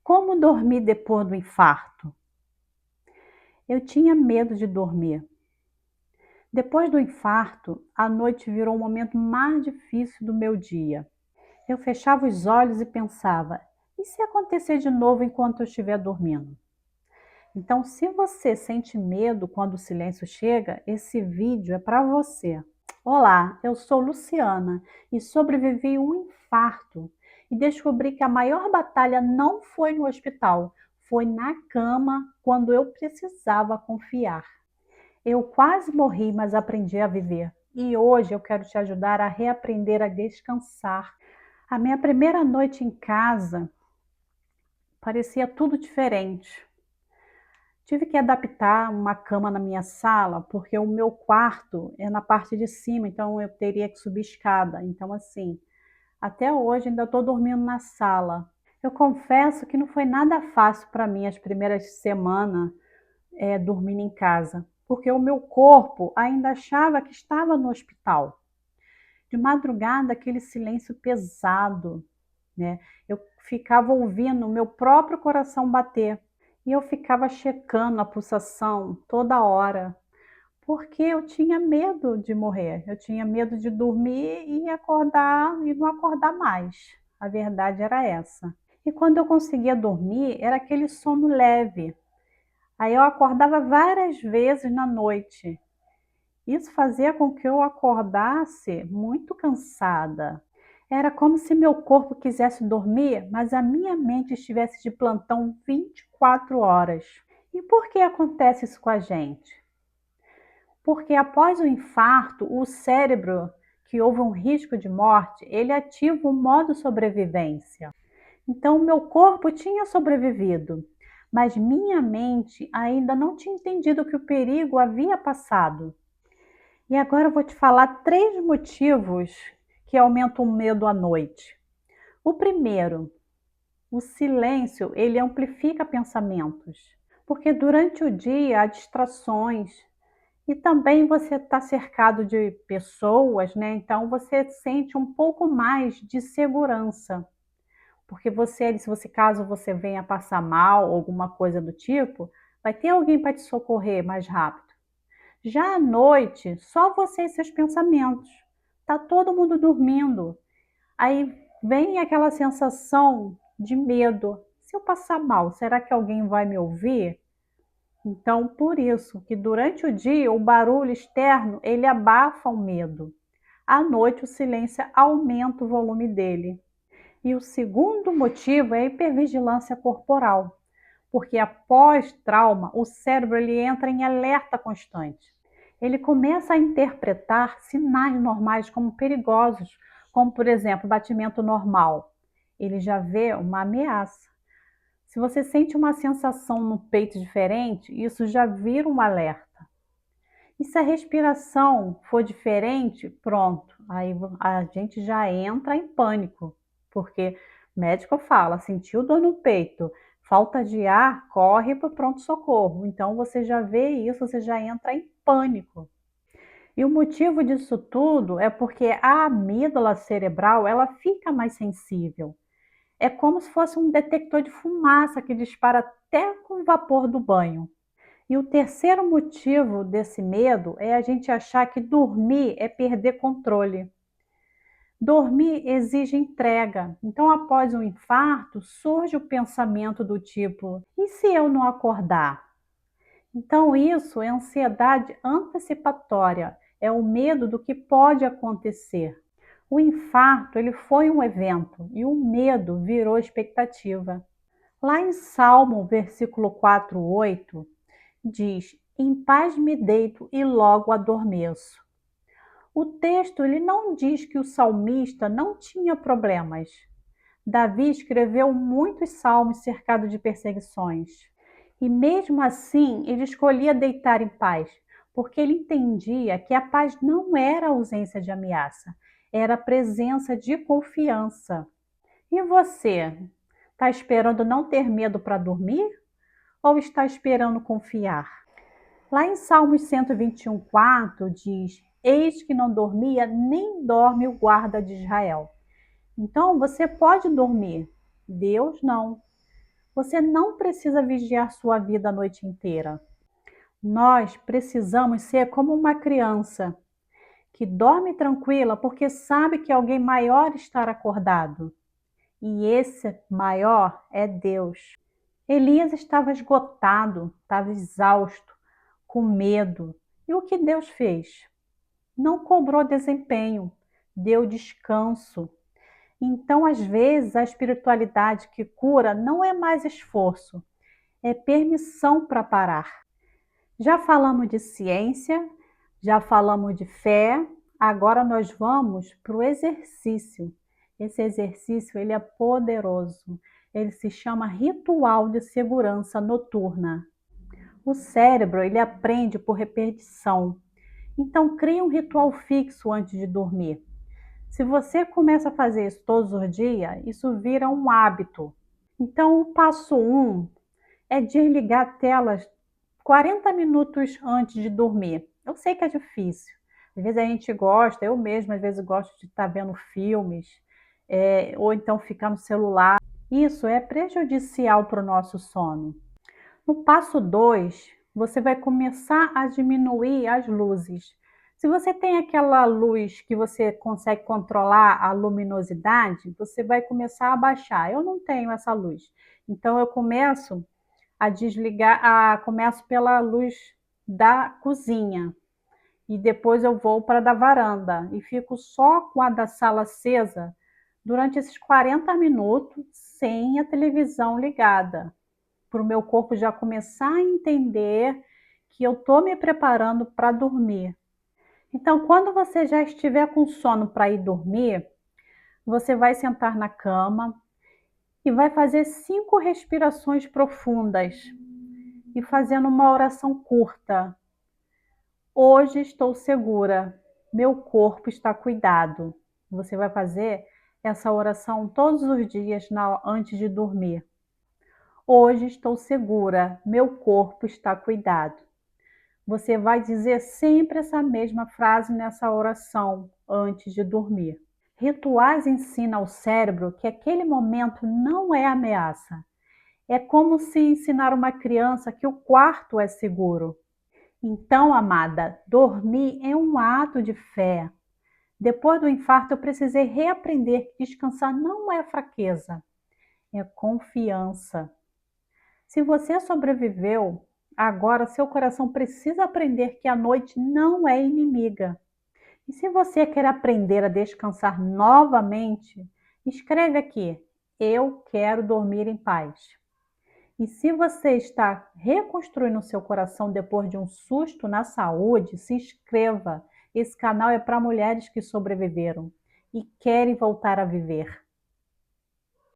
Como dormir depois do infarto? Eu tinha medo de dormir. Depois do infarto, a noite virou o momento mais difícil do meu dia. Eu fechava os olhos e pensava: e se acontecer de novo enquanto eu estiver dormindo? Então, se você sente medo quando o silêncio chega, esse vídeo é para você. Olá, eu sou Luciana e sobrevivi a um infarto e descobri que a maior batalha não foi no hospital, foi na cama quando eu precisava confiar. Eu quase morri, mas aprendi a viver. E hoje eu quero te ajudar a reaprender a descansar. A minha primeira noite em casa parecia tudo diferente. Tive que adaptar uma cama na minha sala, porque o meu quarto é na parte de cima, então eu teria que subir escada. Então, assim, até hoje ainda estou dormindo na sala. Eu confesso que não foi nada fácil para mim as primeiras semanas dormindo em casa, porque o meu corpo ainda achava que estava no hospital. De madrugada, aquele silêncio pesado, né? Eu ficava ouvindo o meu próprio coração bater e eu ficava checando a pulsação toda hora, porque eu tinha medo de morrer, eu tinha medo de dormir e acordar e não acordar mais. A verdade era essa. E quando eu conseguia dormir, era aquele sono leve. Aí eu acordava várias vezes na noite. Isso fazia com que eu acordasse muito cansada. Era como se meu corpo quisesse dormir, mas a minha mente estivesse de plantão 24 horas. E por que acontece isso com a gente? Porque após o infarto, o cérebro, que houve um risco de morte, ele ativa o modo sobrevivência. Então, meu corpo tinha sobrevivido, mas minha mente ainda não tinha entendido que o perigo havia passado. E agora eu vou te falar 3 motivos que aumentam o medo à noite. O primeiro, o silêncio, ele amplifica pensamentos, porque durante o dia há distrações e também você está cercado de pessoas, né? Então você sente um pouco mais de segurança, porque se você caso você venha passar mal ou alguma coisa do tipo, vai ter alguém para te socorrer mais rápido. Já à noite, só você e seus pensamentos. Tá todo mundo dormindo. Aí vem aquela sensação de medo. Se eu passar mal, será que alguém vai me ouvir? Então, por isso que durante o dia o barulho externo, ele abafa o medo. À noite o silêncio aumenta o volume dele. E o segundo motivo é a hipervigilância corporal, porque após trauma, o cérebro ele entra em alerta constante. Ele começa a interpretar sinais normais como perigosos, como por exemplo, batimento normal. Ele já vê uma ameaça. Se você sente uma sensação no peito diferente, isso já vira um alerta. E se a respiração for diferente, pronto, aí a gente já entra em pânico, porque o médico fala, sentiu dor no peito, falta de ar, corre para o pronto-socorro. Então você já vê isso, você já entra em pânico. E o motivo disso tudo é porque a amígdala cerebral, ela fica mais sensível. É como se fosse um detector de fumaça que dispara até com o vapor do banho. E o terceiro motivo desse medo é a gente achar que dormir é perder controle. Dormir exige entrega. Então, após um infarto, surge o pensamento do tipo: e se eu não acordar? Então, isso é ansiedade antecipatória, é o medo do que pode acontecer. O infarto, ele foi um evento e o medo virou expectativa. Lá em Salmo, versículo 4:8, diz: "Em paz me deito e logo adormeço". O texto ele não diz que o salmista não tinha problemas. Davi escreveu muitos salmos cercado de perseguições. E mesmo assim, ele escolhia deitar em paz, porque ele entendia que a paz não era ausência de ameaça, era a presença de confiança. E você, está esperando não ter medo para dormir ou está esperando confiar? Lá em Salmos 121:4 diz: Eis que não dormia, nem dorme o guarda de Israel. Então você pode dormir, Deus não. Você não precisa vigiar sua vida a noite inteira. Nós precisamos ser como uma criança que dorme tranquila porque sabe que alguém maior está acordado. E esse maior é Deus. Elias estava esgotado, estava exausto, com medo. E o que Deus fez? Não cobrou desempenho, deu descanso. Então, às vezes, a espiritualidade que cura não é mais esforço, é permissão para parar. Já falamos de ciência, já falamos de fé, agora nós vamos para o exercício. Esse exercício ele é poderoso. Ele se chama ritual de segurança noturna. O cérebro ele aprende por repetição. Então crie um ritual fixo antes de dormir. Se você começa a fazer isso todos os dias, isso vira um hábito. Então o passo 1 é desligar telas 40 minutos antes de dormir. Eu sei que é difícil. Às vezes a gente gosta, eu mesma às vezes gosto de estar vendo filmes, ou então ficar no celular. Isso é prejudicial para o nosso sono. No passo 2, você vai começar a diminuir as luzes. Se você tem aquela luz que você consegue controlar a luminosidade, você vai começar a baixar. Eu não tenho essa luz. Então eu começo a desligar, começo pela luz da cozinha e depois eu vou para a da varanda e fico só com a da sala acesa durante esses 40 minutos sem a televisão ligada, para o meu corpo já começar a entender que eu estou me preparando para dormir. Então, quando você já estiver com sono para ir dormir, você vai sentar na cama e vai fazer 5 respirações profundas e fazendo uma oração curta. Hoje estou segura, meu corpo está cuidado. Você vai fazer essa oração todos os dias antes de dormir. Hoje estou segura, meu corpo está cuidado. Você vai dizer sempre essa mesma frase nessa oração antes de dormir. Rituais ensinam ao cérebro que aquele momento não é ameaça. É como se ensinar uma criança que o quarto é seguro. Então, amada, dormir é um ato de fé. Depois do infarto, eu precisei reaprender que descansar não é fraqueza, é confiança. Se você sobreviveu, agora seu coração precisa aprender que a noite não é inimiga. E se você quer aprender a descansar novamente, escreve aqui: eu quero dormir em paz. E se você está reconstruindo o seu coração depois de um susto na saúde, se inscreva. Esse canal é para mulheres que sobreviveram e querem voltar a viver.